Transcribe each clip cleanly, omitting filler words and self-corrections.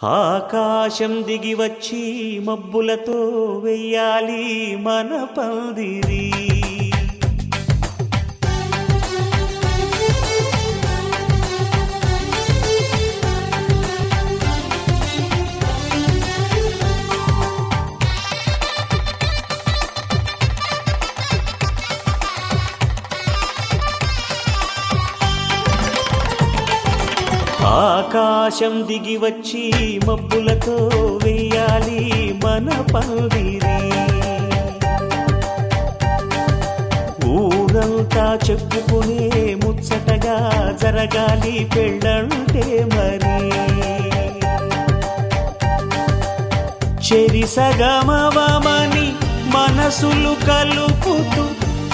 ఆకాశం దిగి వచ్చి మబ్బులతో వెయ్యాలి మన పందిరి. ఆకాశం దిగి వచ్చి మబ్బులతో వెయ్యాలి మన పందిరి. ఊరంతా చెప్పుకునే ముచ్చటగా జరగాలి పెళ్ళంటే మరి. చెరిసగమవమని మనసులు కలుపుతూ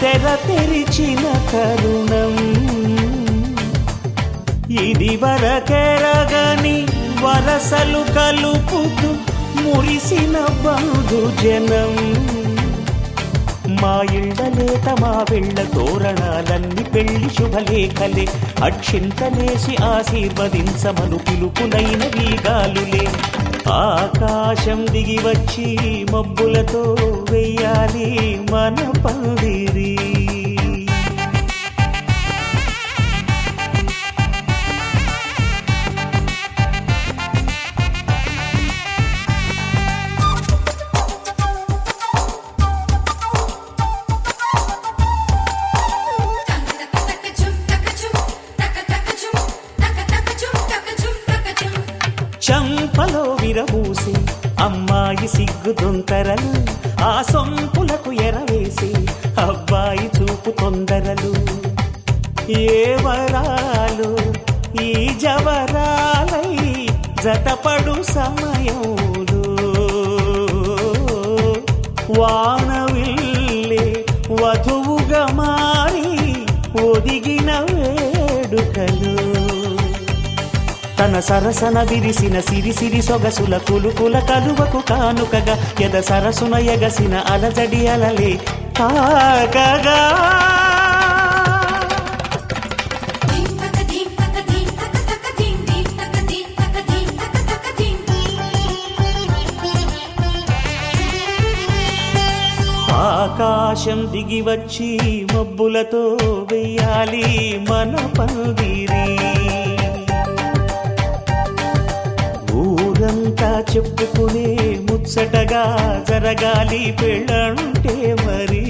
తెర తెరిచిన తరుణం ఇది వరకెరగని వరసలు కలుపుతూ మురిసిన బంధుజనం. మా ఇళ్ళలేత మా వెళ్ళ తోరణాలన్నీ పెళ్లి శుభలేఖలే. అక్షింతలేసి ఆశీర్వదించమను పిలుపులైన వీగాలులే. ఆకాశం దిగి వచ్చి మబ్బులతో వెయ్యాలి మన పందిరి. చంపలో విరబూసి అమ్మాయి సిగ్గు దొంతరలు, ఆ సొంపులకు ఎరవేసి అబ్బాయి చూపు తొందరలు. ఏ వరాలు ఈ జవరాలై జతపడు సమయంలో వానవిల్లే వధువుగా మారి ఒదిగిన వేడుకలు. తన సరసన విరిసిన సిరిసిరి సొగసుల కులుకుల కలువకు కానుకగా ఎద సరసున ఎగసిన అలజడి అలలే తాకగా. ఆకాశం దిగి వచ్చి మబ్బులతో వెయ్యాలి మన పందిరి. ఊరంతా చెప్పుకునే ముచ్చటగా జరగాలి పెళ్ళంటే మరి.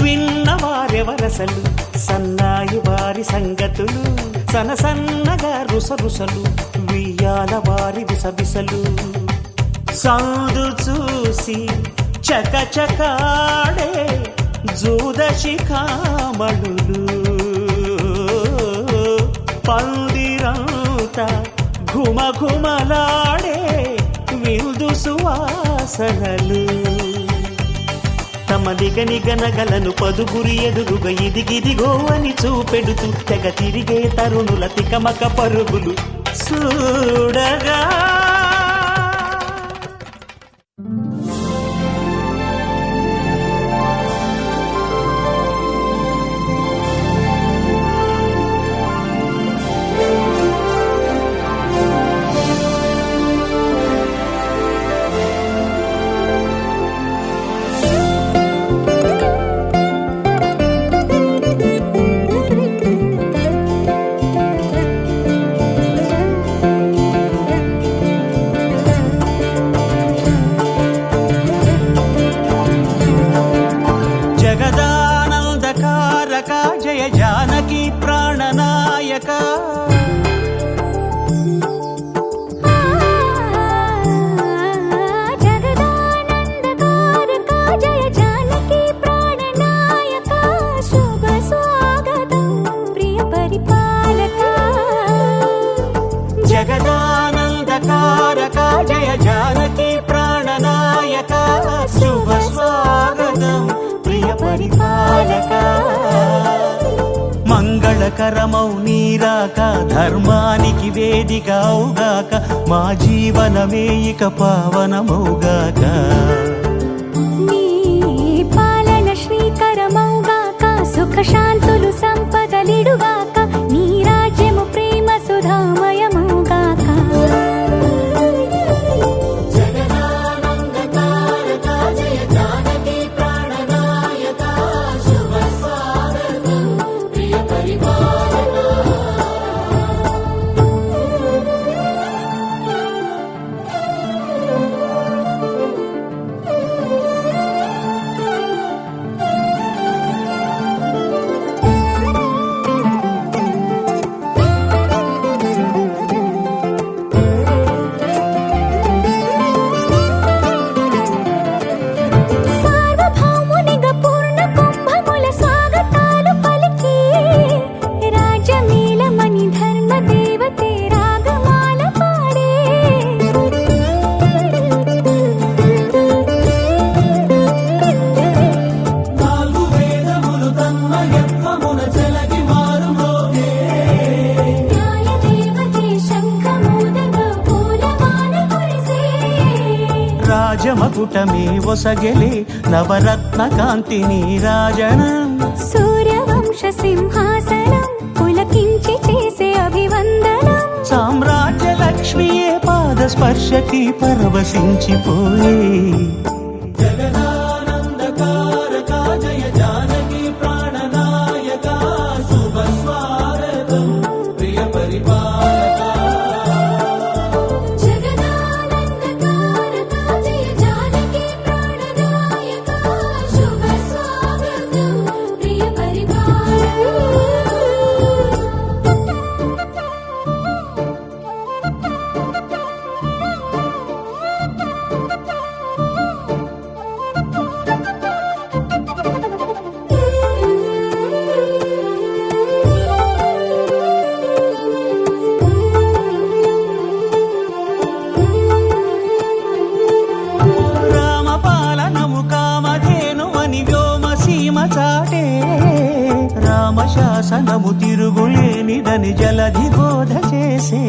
విన్నవారెవరసలు సన్నాయి వారి సంగతులు, సనసన్నగా రుసరుసలు వియ్యాల వారి విసబిసలు. సందు చూసి చకచకాడే జూదశిఖామణులు, పందిరంతా ఘుమఘుమలాడే విందు సువాసనలు. తమ నిగనిగనగలను పదుగురి ఎదురుగా ఇదిగిదిగో అని చూపెడుతూ తెగ తిరిగే తరుణుల తికమక పరుగులు చూడగా. తారక జయ జానకి ప్రాణనాయక శుభ స్వాగతం ప్రియ పరిపాలక మంగళకరమౌ నీరాక ధర్మానికి వేదిక అవుగాక మా జీవనమే ఇక పావనమౌగాక నీ పాలన శ్రీకరమౌగాక సుఖ శాంతులు సంపదలిడుగాక నీ రాజ్యము ప్రేమ సుధామయమౌగాక రాజమకుటమే ఒసగెలే నవరత్న కాంతి నీరాజనం సూర్యవంశ సింహాసనం పులకించి చేసే అభివందనం సామ్రాజ్య లక్ష్మియే పాద స్పర్శకి పరవశించిపోయే జగదానందకారక జయ జానకి ప్రాణనాయక శుభ స్వాగతం ప్రియ పరిపాలక చాటే రామశాసనము తిరుగులేనిదని జలధి బోధ చేసే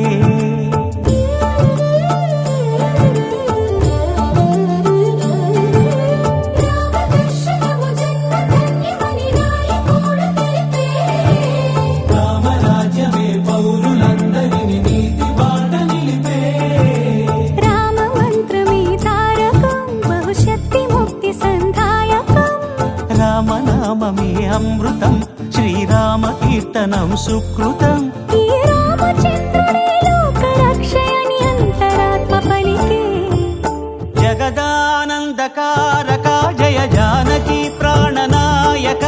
రామరాజ్యమే పౌరులందరిని నీతి బాట నిలిపే రామ మంత్రమే తారకం బహుశక్తి ముక్తి సంధాయకం రామనామమే అమృతం శ్రీరామ కీర్తనం సుకృతం ఈ రామచంద్రుడే లోక రక్షయని అంతరాత్మ పలికే జగదానందకారక జయ జానకి ప్రాణనాయక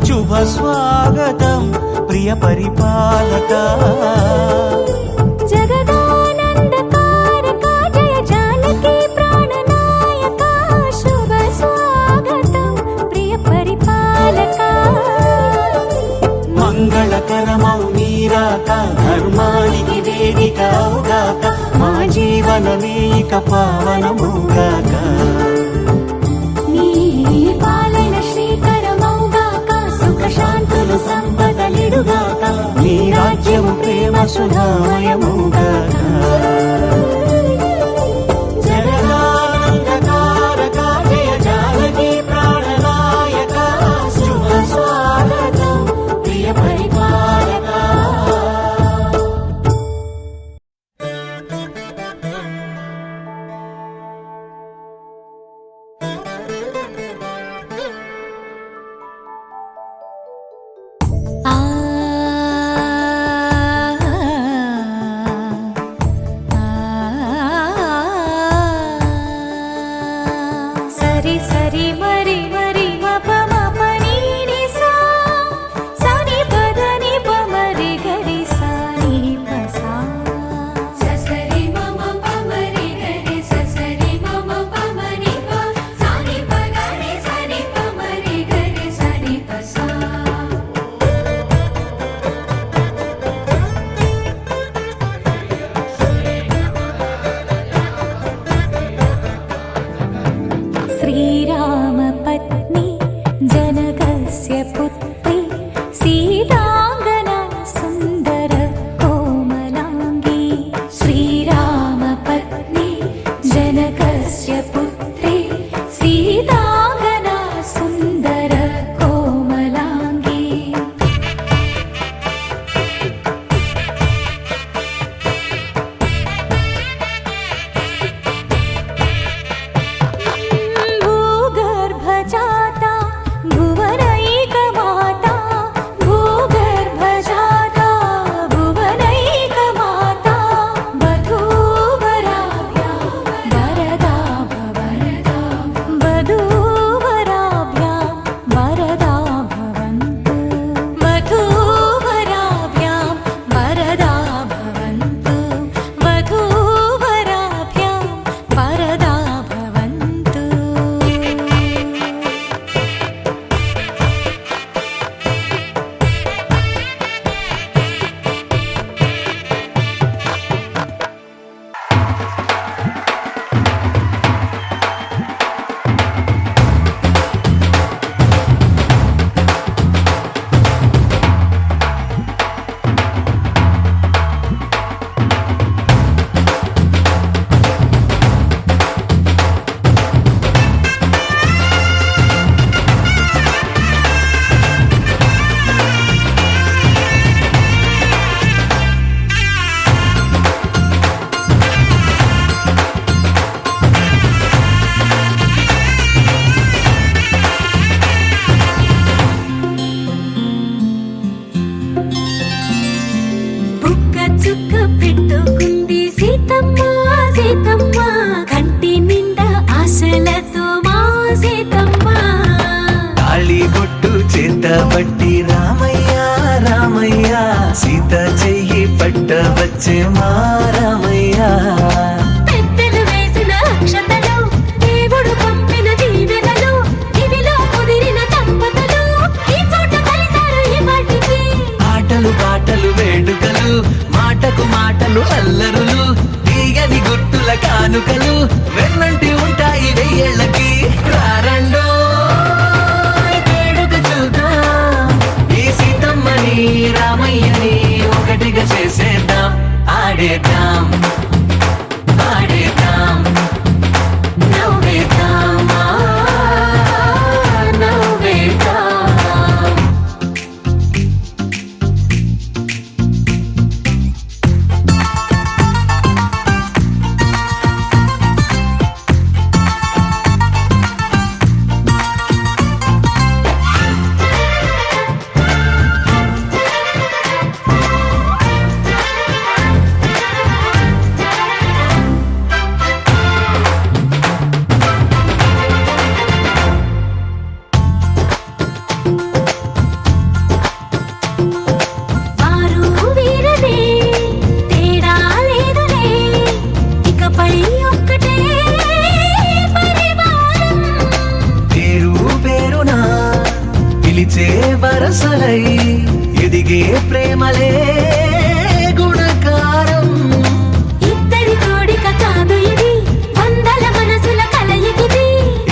శుభ స్వాగతం ప్రియ పరిపాలక జగదానందకారక జయ జానకి ప్రాణనాయక శుభ స్వాగతం ప్రియ పరిపాలక మంగళకరమౌ నీరాక ధర్మానికి వేదిక అవుగాక మా జీవనమే ఇక పావనముగాక నీ పాలన శ్రీకరమౌగాక సుఖ శాంతులు సంపదలిడుగాక నీ రాజ్యము ప్రేమ సుధామయముగాక జగదానందకారక జయ జానకి ప్రాణనాయక శుభ స్వాగతం ప్రియ పరిపాలక ఆ వచ్చే మారమయ్యా. పెద్దలు వేసిన అక్షతలు, దేవుడు పంపిన దీవెనలు, ఇవిలో కుదిరిన దంపతులు ఈ చోట కలిశారు ఈ వాటికి. ఆటలు పాటలు వేడుకలు, మాటకు మాటలు అల్లరులు, తీయని గుర్తుల కానుకలు వెన్నంటి ఉంటాయి వెయ్యేళ్ళకి. రారండో వేడుక చూద్దాం, ఈ సీతమ్మని రామయ్యని ఒకటిగా చేసేద్దాం. ఆడేద్దాం ఆడేద్దాం నవ్వేద్దాం నవ్వేద్దాం. వారు వీరనే తేడా లేదులే, ఇకపై ఒక్కటే పరివారం. పేరు పేరునా పిలిచే వరసలై ఎదిగే ప్రేమలే గుణకారం. ఇద్దరి కోడిక కాదు ఇది, వందల మనసుల కలయికిది.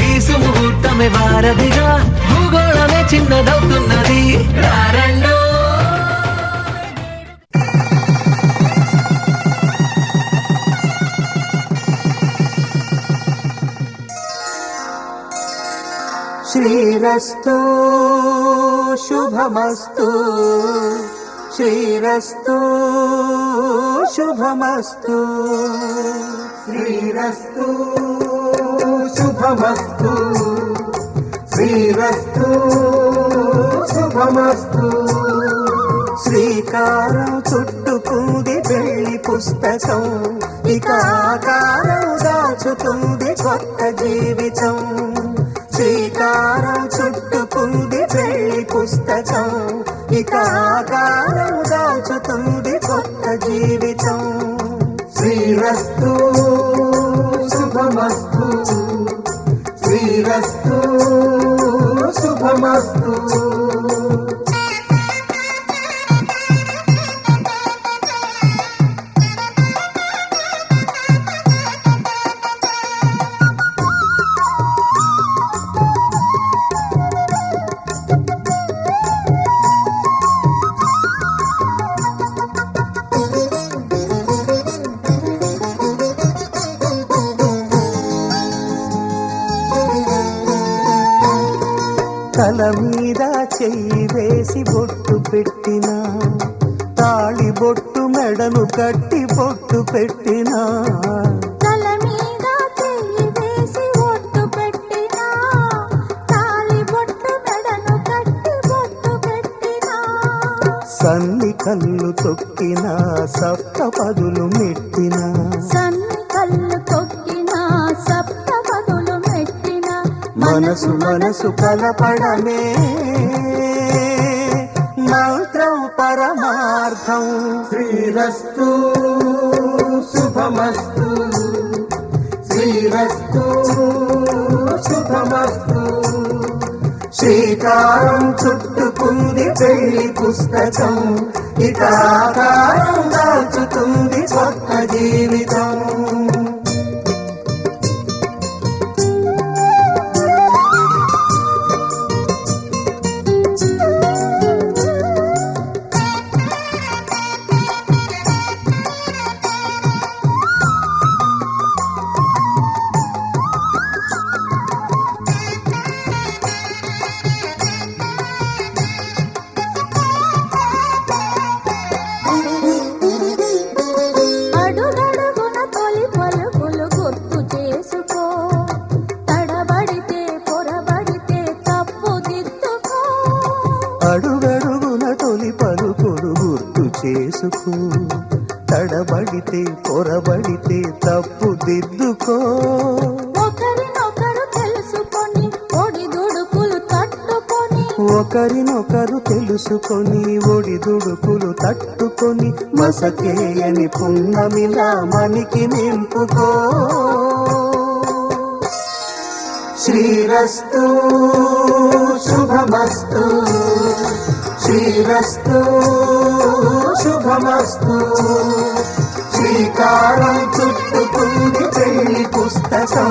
ఈ సుముహూర్తమే వారధిగా, భూగోళమే చిన్నదవుతున్నది. రారండో శ్రీరస్తు శుభమస్తు, శ్రీరస్తు శుభమస్తు, శ్రీరస్తు శుభమస్తు, శ్రీరస్తు శుభమస్తు. శ్రీకారం చుట్టుకుంది పెళ్లి పుస్తకం, ఇక ఆకారం దాచుతుంది కొత్త జీవితం. శ్రీకారం చుట్టుకుంది పెళ్లి పుస్తకం, ఇక ఆకారం దాచుతుంది కొత్త జీవితం. శ్రీరస్తు శుభమస్తు, శ్రీరస్తు శుభమస్తు. తల మీద చెయ్యి వేసి బొట్టు పెట్టినా, తాళి బొట్టు మెడను కట్టి బొట్టు పెట్టినా. తల మీద చెయ్యి వేసి ఒట్టు పెట్టినా, తాళి బొట్టు మెడను కట్టి బొట్టు పెట్టినా. సన్ని కళ్ళు తొక్కినా, సప్త పదులు మెట్టినా. సన్ని కళ్ళు తొక్కినా, సప్త పదులు మెట్టినా. మనసు మనసు కలపడమే మంత్రం పరమార్థం. శ్రీరస్తు శుభమస్తు, శ్రీరస్తు శుభమస్తు. శ్రీకారం చుట్టుకుంది పెళ్లి పుస్తకం, ఇక ఆకారం దాచుతుంది కొత్త జీవితం. అడుగడుగున తొలి పలుకులు గుర్తు చేసుకో, తడబడితే పొరబడితే తప్పు దిద్దుకో. అడుగడుగున తొలి పలుకులు గుర్తు చేసుకో, తడబడితే పొరబడితే తప్పు దిద్దుకో. ఒకరినొకరు తెలుసుకొని ఒడిదుడుకులు తట్టుకొని ఒకరినొకరు తెలుసుకొని ఒడిదుడుకులు తట్టుకొని మసకేయని పున్నమిలా మనికి నింపుకో. శ్రీరస్తు శుభమస్తు, శ్రీరస్తు శుభమస్తు. శ్రీకారం చుట్టుకుంది పెళ్లి పుస్తకం,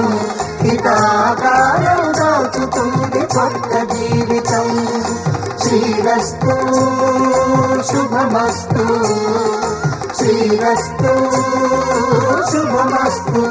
హితాకారం దాచుతుంది కొత్త జీవితం. శ్రీరస్తు శుభమస్తు, శ్రీరస్తు శుభమస్తు.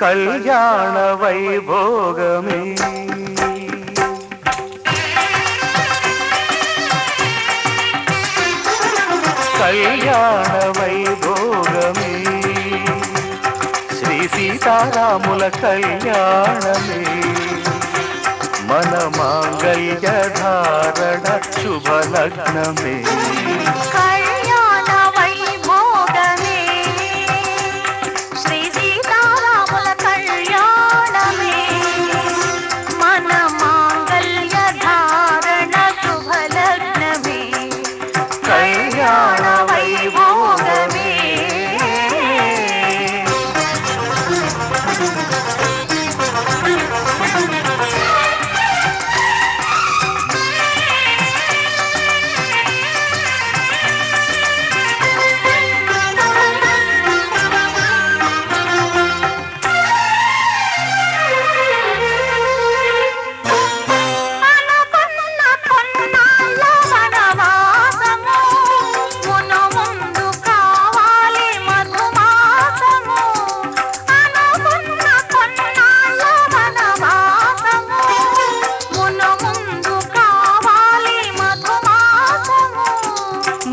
కళ్యాణ వైభోగమే కళ్యాణ వైభోగమే, శ్రీ సీతారాముల కళ్యాణమే. మన మాంగళ్య ధారణ శుభలగ్నమే.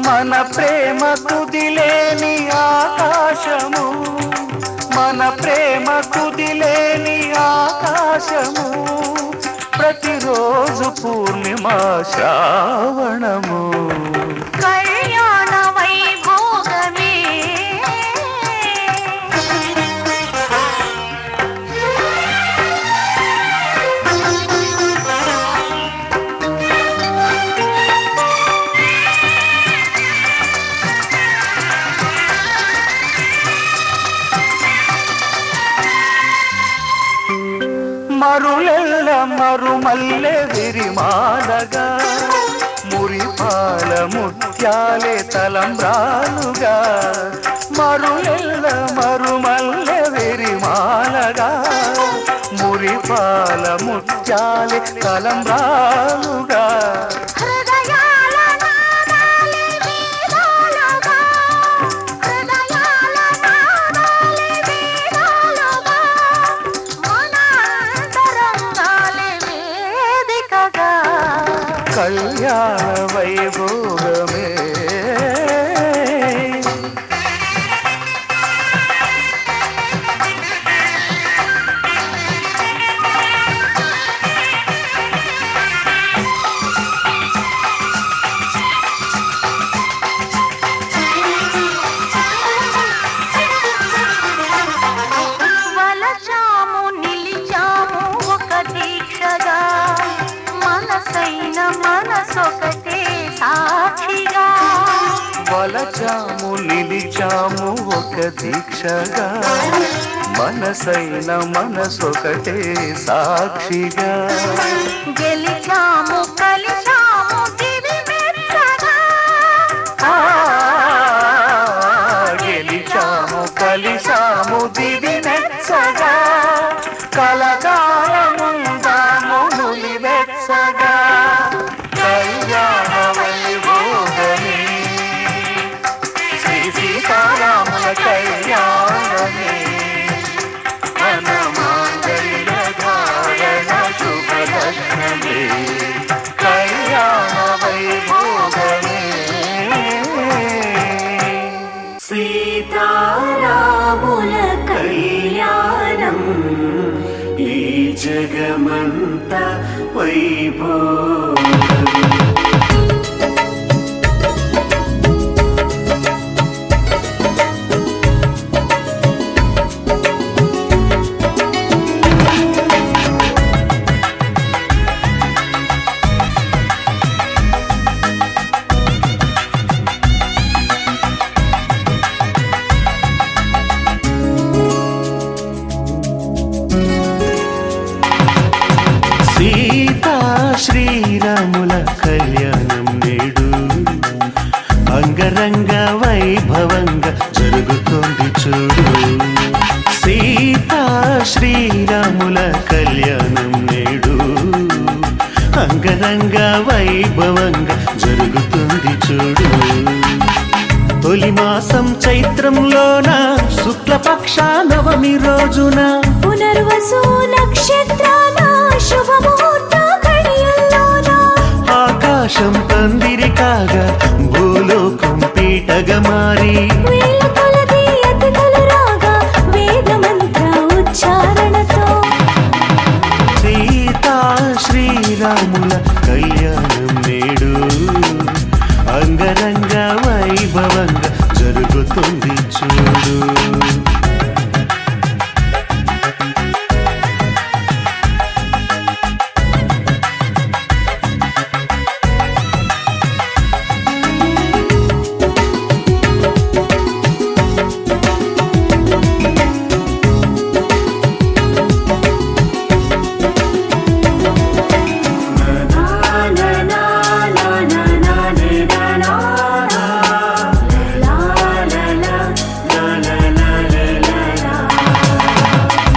మన ప్రేమ కుదిలేని ఆకాశము, మన ప్రేమ కుదిలేని ఆకాశము, ప్రతిరోజు పూర్ణిమ శ్రావణము. కళ్యాణ వైభోగమే మరులెల్ల మరుమల్లె విరిమాలగా, మురిపాల ముత్యాలే తలంబ్రాలుగా. మరులెల్ల మరుమల్లె విరిమాలగా, మురిపాల ముత్యాలే తలంబ్రాలుగా. కళ్యాణ వైభోగమే వలచాము నిలిచాము ఒక దీక్షగా, మనసైన మనసొకటే సాక్షిగా. వలచాము నిలిచాము ఒక దీక్షగా, మనసైన మనసొకటే సాక్షిగా. గెలిచాము కలిచాము దివి మెచ్చగా, గెలిచాము కలిసాము దివి మెచ్చగా. కలకాలముందాము నులి వెచ్చగా. కళ్యాణ వైభోగమే, శ్రీ సీతారాముల కళ్యాణమే. మన మాంగళ్య ధారణ శుభలగ్నమే. జగమంతా వైభోగం. సీతా శ్రీరాముల కళ్యాణం నేడు అంగరంగ వైభవంగా జరుగుతోంది చూడు. సీతా శ్రీరాముల కళ్యాణం నేడు అంగరంగ వైభవంగా జరుగుతుంది చూడు. తొలి మాసం చైత్రంలోన శుక్లపక్ష నవమి రోజున పునర్వసు నక్షత్రాన శుభముహూర్త ఘడియల్లోన ఆకాశం పందిరి కాగా భూలోకం పీటగా మారి వేల కొలది అతిథులు రాగా వేద మంత్ర ఉచ్చారణతో సీతా శ్రీరాముల కళ్యాణం నేడు అంగరంగ వైభవంగా జరుగుతుంది చూడు.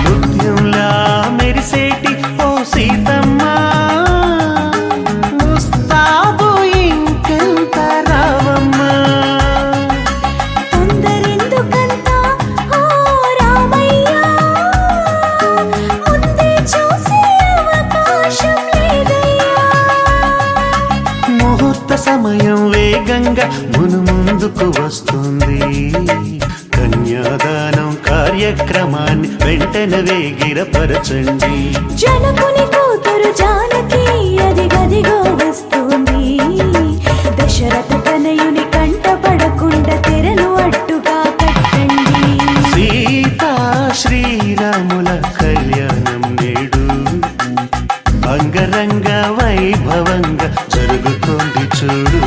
ముత్యంలా మెరిసేటి ఓ సీతమ్మ ముస్తాబు ఇంకెంత రావమ్మ. తొందరెందుకంతా ఓ రామయ్య ముందే చూసే అవకాశం లేదయ్యా. ముహూర్త సమయం వేగంగా ముందుకు వస్తుంది. కన్యాదానం కార్యక్రమాన్ని వెంటనే వేగిరపరచండి. జనకుని కూతురు జానకి అది గదిగో వస్తుంది. దశరథ తనయుని కంట పడకుండా తెరను అడ్డుగా కట్టండి. సీతా శ్రీరాముల కళ్యాణం నేడు అంగరంగ వైభవంగా జరుగుతోంది చూడు.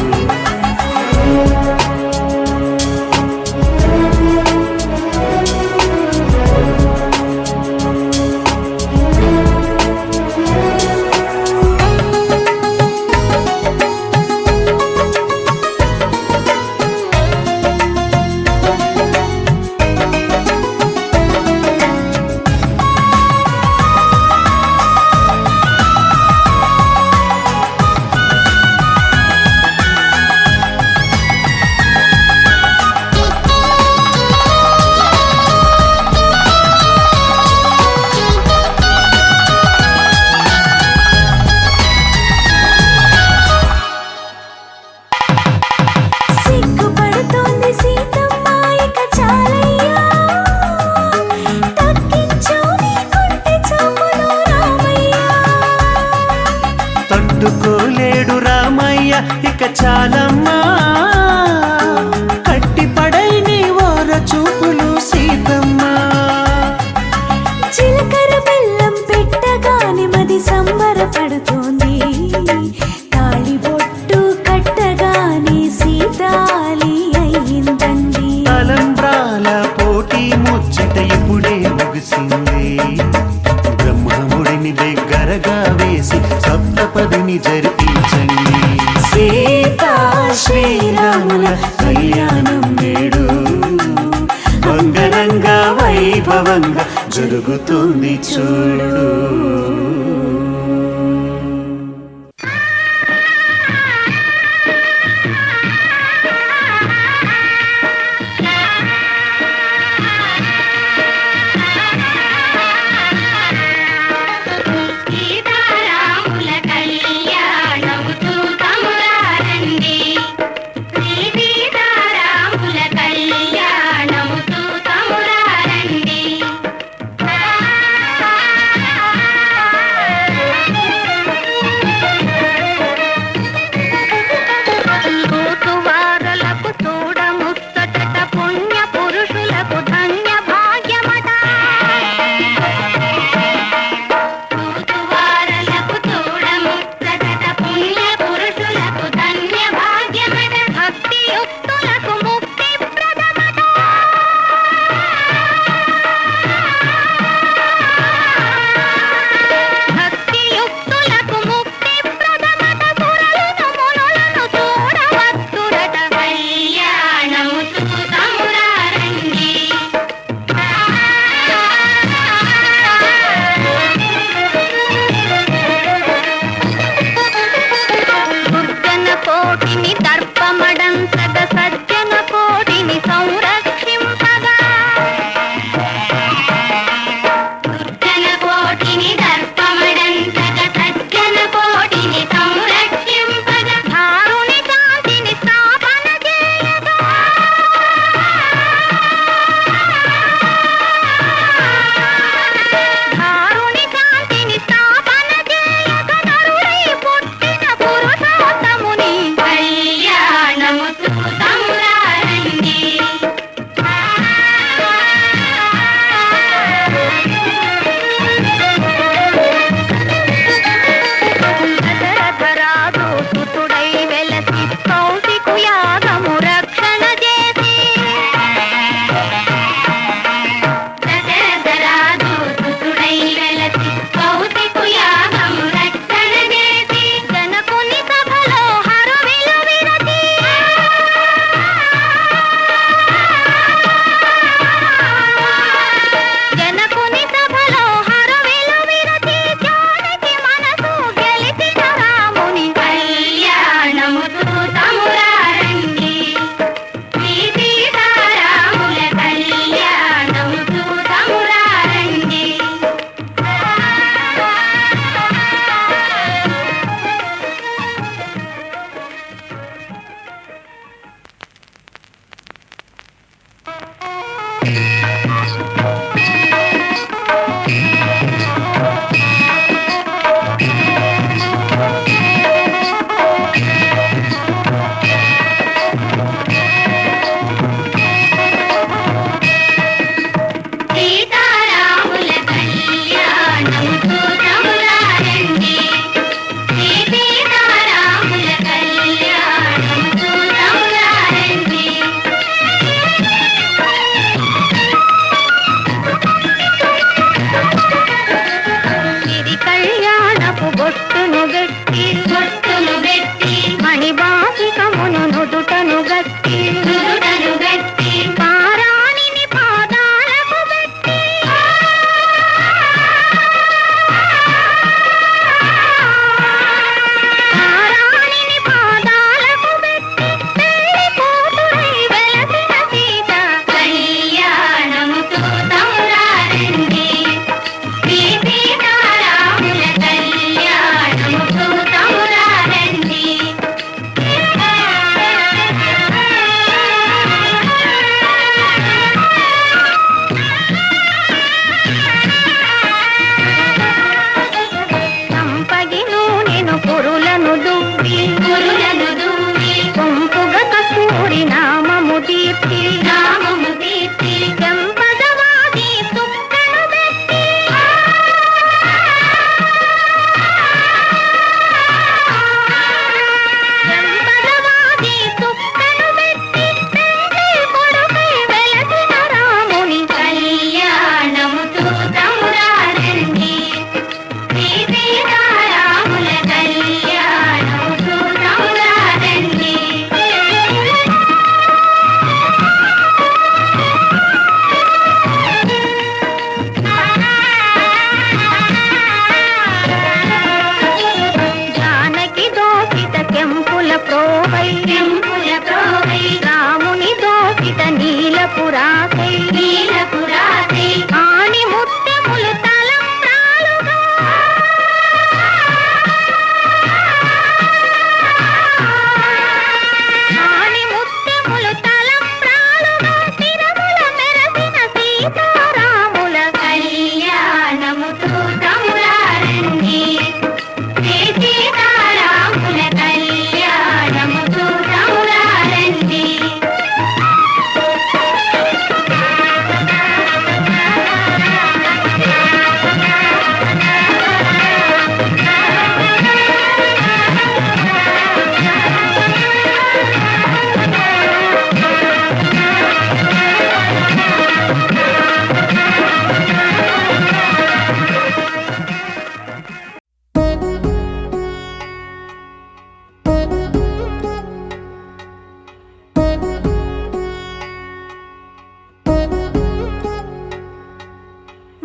సిగ్గుపడుతోంది సీతమ్మ ఇక చాలయ్యా. తగ్గించు నీ కుంటి చూపులు రామయ్య. తట్టుకోలేడు రామయ్య ఇక చాలమ్మా. కట్టిపడై నీ ఓర చూపులు సీతమ్మ. చిలకర బెల్లం పెట్టగాని మది సంబరపడుతోంది. తాళిబొట్టు కట్టగాని సీతాలి అయిందండి. తలంబ్రాల పోటీ ముచ్చట ఇప్పుడే ముగిసింది. బ్రహ్మముడిని దగ్గరగా వేసి సప్తపదిని జరిపించండి. సీతా శ్రీరాముల కళ్యాణం నేడు అంగరంగ వైభవంగా జరుగుతుంది చూడు. సీతారాముల కళ్యాణము చూతమురారండి. శ్రీ సీతారాముల కళ్యాణము చూతమురారండి.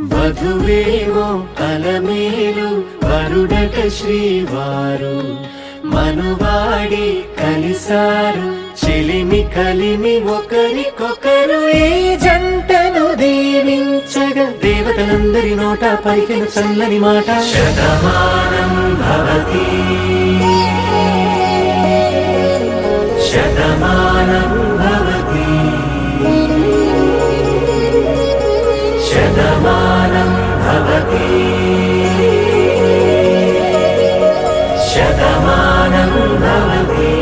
వధువేవో అలమేలు వరుడట శ్రీవారు మనువాడి కలిసారు చెలిమి కలిమి ఒకరికొకరు ఈ జంటను దీవించగా దేవతలందరి నోట పలికిన చల్లని మాట శతమానం భవతి శతమానం భవతి శతమానం భవతి శతమానం భవతి.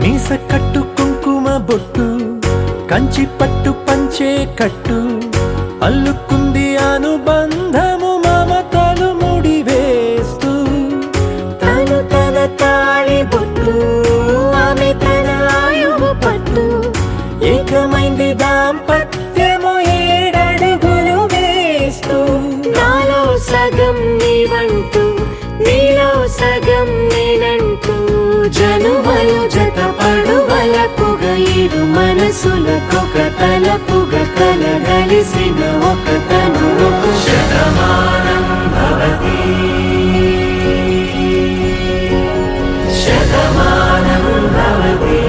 మీస కట్టు కుంకుమ బొట్టు కంచి పట్టు పంచే కట్టు అల్లుకుంది అనుబంధము మమతలు ముడివేస్తూ తను తన తాళి బొట్టు ఆమె తన ఆయువు పట్టు ఏకమైంది దాంపత్యము 7 అడుగులు వేస్తూ నాలో సగం నీవంటూ నీలో సగం నేనంటూ జనుమలు జతపడువలపుగ ఇరు మనసులకొక తలపుగ కలగలిసిన ఒక తను శతమానం భవతి శతమానం భవతి.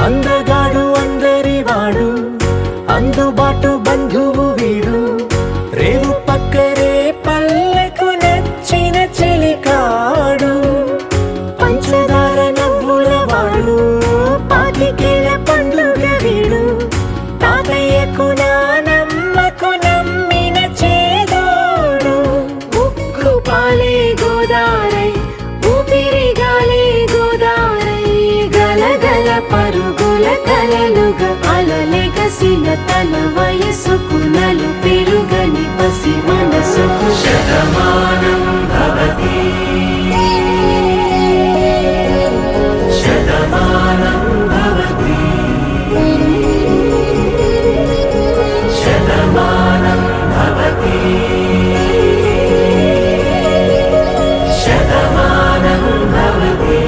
అందగాడు అందరివాడు అందుబాటు బంధువు వీడు రేవు పక్కరే పల్లెకు నచ్చిన చెలికాడు పంచదార నవ్వుల వాడు పాతికేల పండుగ వీడు తాతయ్యకు నానమ్మకు నమ్మిన చేదోడు ఉక్కు పాలే గోదారై ఊపిరి గాలే గోదారై గలగల పరుగుల కలలుగా అలలెగసిన తన వయసుకు నలు పెరుగని పసి మనసుకు శతమానం భవతి శతమానం భవతి శతమానం భవతి శతమానం భవతి.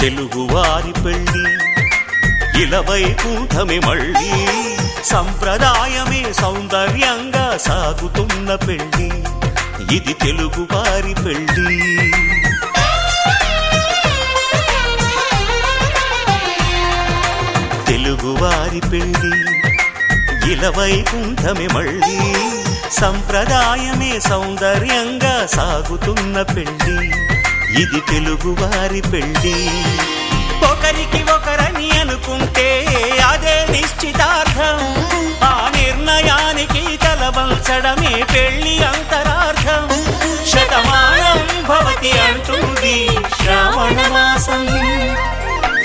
తెలుగువారి పెళ్ళి ఇలవైకుంఠమే మళ్ళీ సంప్రదాయమే సౌందర్యంగా సాగుతున్న పెళ్ళి ఇది తెలుగువారి పెళ్ళి. తెలుగువారి పెళ్ళి ఇలవైకుంఠమే మళ్ళీ సంప్రదాయమే సౌందర్యంగా సాగుతున్న పెళ్ళి ఇది తెలుగువారి పెళ్ళి. ఒకరికి ఒకరని అనుకుంటే అదే నిశ్చితార్థం ఆ నిర్ణయానికి తలవంచడమే పెళ్ళి అంతరార్థం. శతమానం భవతి అంటుంది శ్రావణ మాసం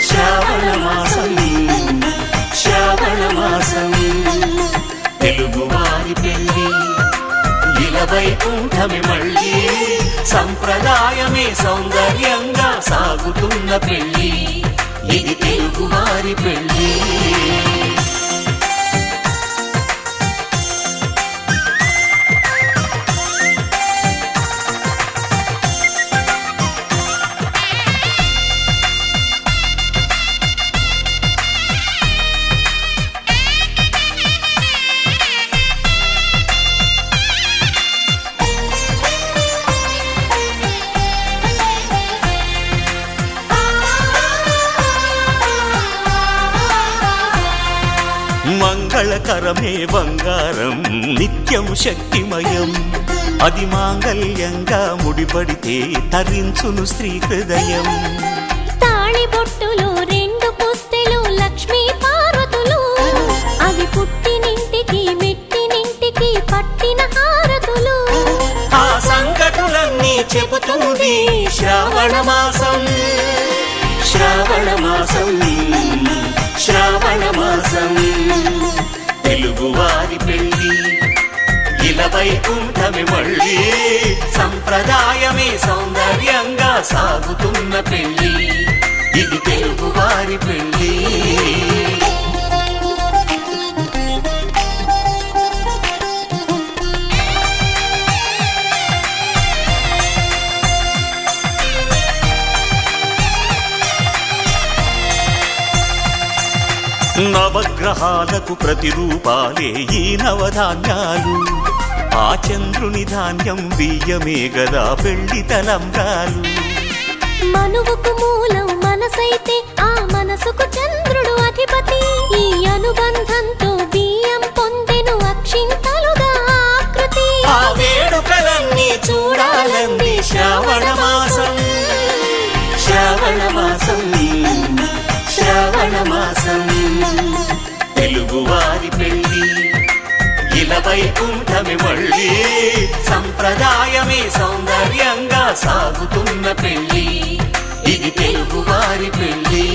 శ్రావణ మాసం శ్రావణ మాసం. తెలుగువారి పెళ్ళి ఇలవైకుంఠమే మళ్ళీ సంప్రదాయమే సౌందర్యంగా సాగుతున్న పెళ్ళి ఇది తెలుగువారి పెళ్ళి. కరమే బంగారం నిత్యం శక్తిమయం అది మాంగళ్యంగా ముడిపడితే తరించును స్త్రీ హృదయం తాళి బొట్టులో 2 పుస్తెలు లక్ష్మీ పార్వతులు అవి పుట్టినింటికి మెట్టినింటికి పట్టిన హారతులు ఆ సంగతులన్నీ చెబుతుంది శ్రావణ మాసం శ్రావణ మాసం శ్రావణ మాసం తెలుగువారి పెళ్ళి ఇలా వైకుంఠమే మళ్ళీ సంప్రదాయమే సౌందర్యంగా సాగుతున్న పెళ్ళి ఇది తెలుగువారి పెళ్ళి నవగ్రహాలకు ప్రతిరూపాలే ఈ నవధాన్యాలు ఆ చంద్రుని ధాన్యం బియ్యమే గదా పెళ్లి తలంబ్రాలు మనువుకు మూలం మనసైతే ఆ మనసుకు చంద్రుడు అధిపతి ఈ అనుబంధంతో బియ్యం పొందెను అక్షింతలుగా ఆకృతి ఆ వేడుకలన్నీ చూడాలంది శ్రావణ మాసం శ్రావణ మాసం శ్రావణ మాసం తెలుగువారి పెళ్ళి ఇలా వైకుంఠమే మళ్ళీ సంప్రదాయమే సౌందర్యంగా సాగుతున్న పెళ్ళి ఇది తెలుగువారి పెళ్ళి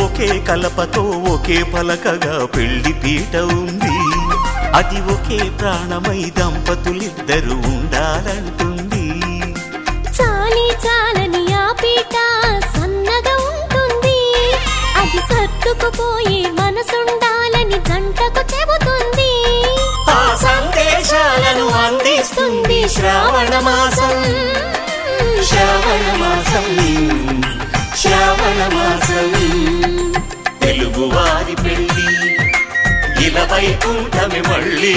ఒకే కలపతో ఒకే పలకగా పెళ్లి పీట ఉంది అది ఒకే ప్రాణమై దంపతులిద్దరూ ఉండాలంటుంది చాలి చాలని ఆ పీట సన్నగా ఉంటుంది అది సర్దుకుపోయే మనసుండాలని జంటకు చెబుతుంది ఆ సందేశాలను అందిస్తుంది శ్రావణ మాసం శ్రావణ మాసం శ్రావణ మాసం తెలుగువారి పెళ్ళి ఇలా వైకుంఠమే మళ్ళీ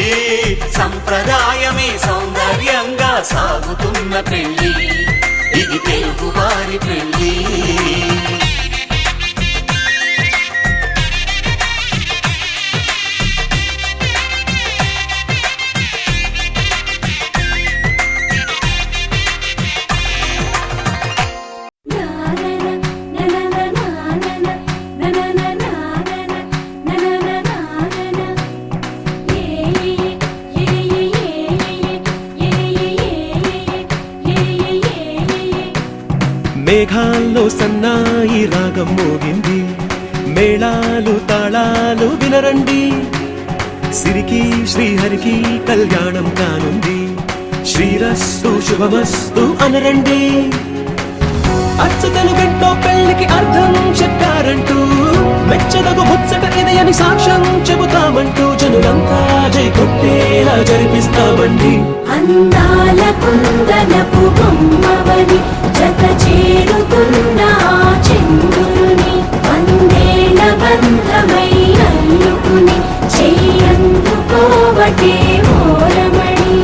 సంప్రదాయమే సౌందర్యంగా సాగుతున్న పెళ్ళి ఇది తెలుగువారి పెళ్ళి మేఘాల్లో సన్నాయి రాగం మోగింది మేళాలు తాళాలు వినరండి సిరికి శ్రీహరికి కళ్యాణం కానుంది శ్రీరస్తు శుభమస్తు అనరండి అచ్చతలు గంటో పెళ్లికి అర్థం చెప్పారంటూ మెచ్చదగు ముచ్చట ఇదయని సాక్ష్యం చెబుతామంటూ జనులంతా జై కొట్టేలా జరిపిస్తామండి అందాల కుందనపు బొమ్మవని జత చేరుకున్న ఆ చంద్రుని వందేళ్ల బంధమై అల్లుకుని చెయ్యందుకోవటే ఓరమణి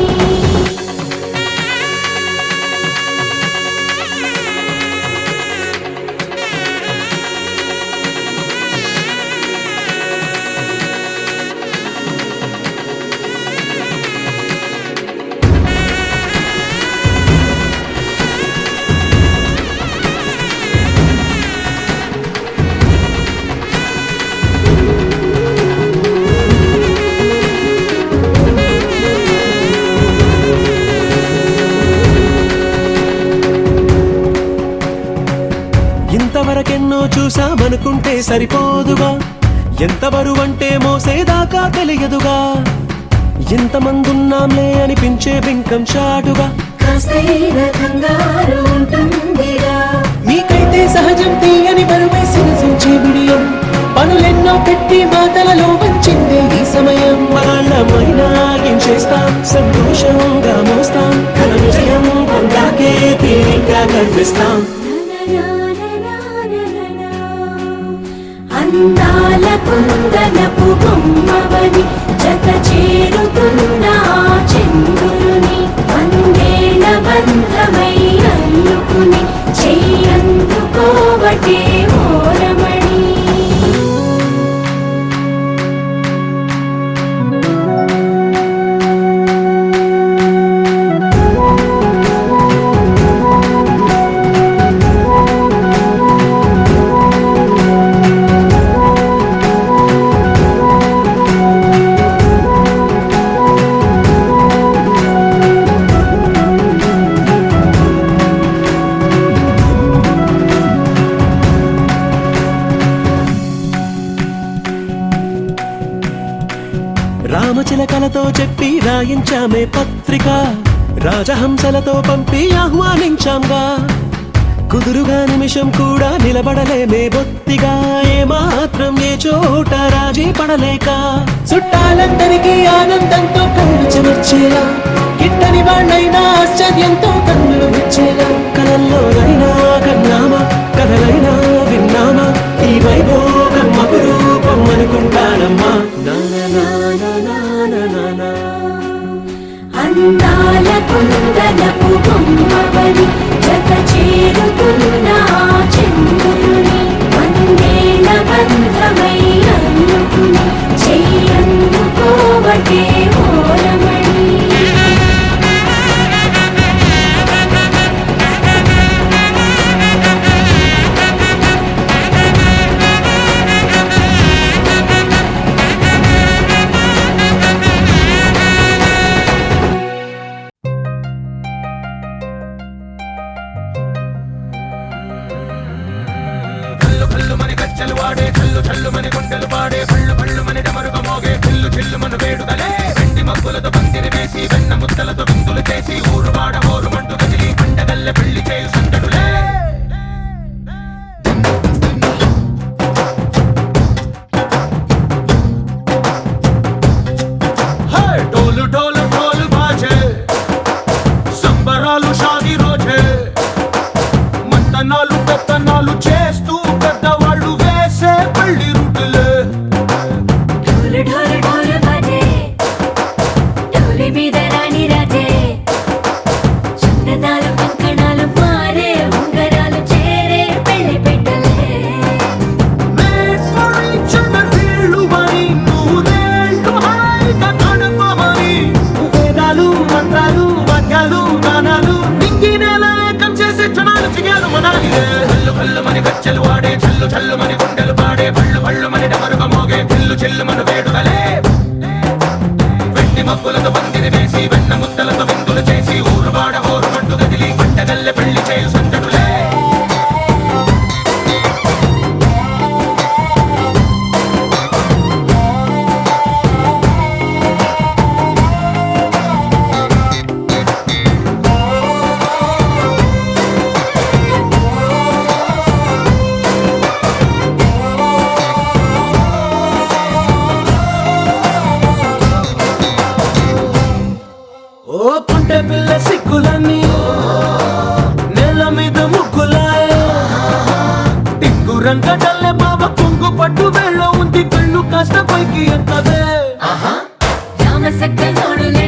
ఇంతవరకెన్నో చూసామనుకుంటే సరిపోదుగా ఎంత బరువంటే మోసేదాకా తెలియదుగా ఇంతమందున్నాంలే అనిపించే బింకం చాటుగా మీకైతే సహజం తీయని బరువై సిరసించే బిడియం పనులెన్నో పెట్టి మాటలలో వచ్చిందే ఈ సమయం వాళ్ళమైనా చేస్తాం, సంతోషంగా మోస్తాం, ఘన విజయం పొందాకే తీరిగ్గా కనిపిస్తాం. అందాల కుందనపు బొమ్మవని జత చేరుతున్న ఆ చంద్రుని వందేల బంధమై అల్లుకుని చెయ్యందుకోవటే ఓరమణి. రామచిలకలతో చెప్పి రాయించామే పత్రిక, రాజహంసలతో పంపి ఆహ్వానించాంగా. కుదురుగా నిమిషం కూడా నిలబడలేమే బొత్తిగా, ఏమాత్రం ఏ చోట రాజీ పడలేక. చుట్టాలందరికీ ఆనందంతో కళ్ళు చెమర్చేలా, గిట్టని వాళ్ళైనా ఆశ్చర్యంతో కన్నులు విచ్చేలా. కలల్లోనైనా కన్నామా, కథలైనా విన్నామా, ఈ వైభోగం అపురూపం అనుకుంటానమ్మా. అందాల కుందనపు బొమ్మవని జత చేరుతున్న ఆ చంద్రుని వందేల బంధమై అల్లుకుని చెయ్యందుకోవటే ఓరమణి. చేస్తూ పెద్దవాళ్ళు వేసే పెళ్లి రుటులే. ఢోలు ఢోలు బాజే ఢోలి మీద రాణి రాజే, చందనాలు కంకణాలు మారే ఉంగరాలు చేరే పెళ్లి పెట్టలే. వేదాలు మంత్రాలు వాక్యాలు గానాలు నింగినేల ఏకం చేసే క్షణాలు చిగాలు మనాలి. కళ్ళు కళ్ళు మని గచ్చలు వాడే చల్లు చల్లు మని గుండెలు పాడే పళ్ళు పళ్ళు మని డమరుగ మోగే చిల్లు చిల్లు మను వేడుకలే. వెండి మబ్బులతో పందిరి వేసి వెన్న ముద్దలతో విందులు చేసి ఊరువాడ హోరు మంటు గదిలి పంటగల్లె పెళ్లి చేయు సందడులే. ఓ పుంటె పిల్ల సిక్కులన్నీ నేల మీద ముగ్గులాయ, టింగు రంగడల్లె బాబ కొంగు పట్టు వేళ్ళ ఉంది, కళ్ళు కాస్త పైకి ఎత్తదే. రామసక్క నోడులే